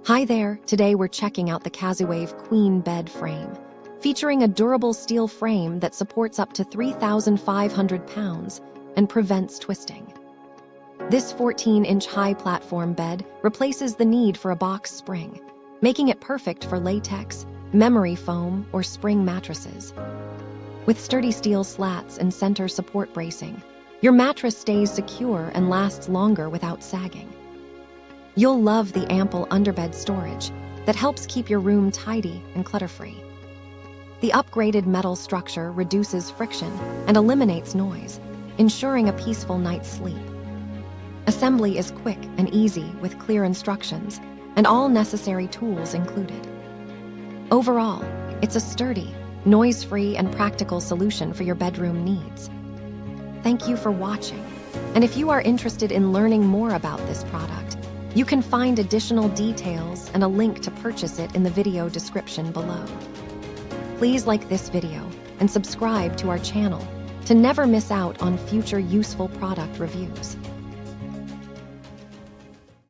Hi there, today we're checking out the Caziwhave Queen Bed Frame, featuring a durable steel frame that supports up to 3,500 pounds and prevents twisting. This 14-inch high platform bed replaces the need for a box spring, making it perfect for latex, memory foam, or spring mattresses. With sturdy steel slats and center support bracing, your mattress stays secure and lasts longer without sagging. You'll love the ample underbed storage that helps keep your room tidy and clutter-free. The upgraded metal structure reduces friction and eliminates noise, ensuring a peaceful night's sleep. Assembly is quick and easy with clear instructions and all necessary tools included. Overall, it's a sturdy, noise-free, and practical solution for your bedroom needs. Thank you for watching, and if you are interested in learning more about this product, you can find additional details and a link to purchase it in the video description below. Please like this video and subscribe to our channel to never miss out on future useful product reviews.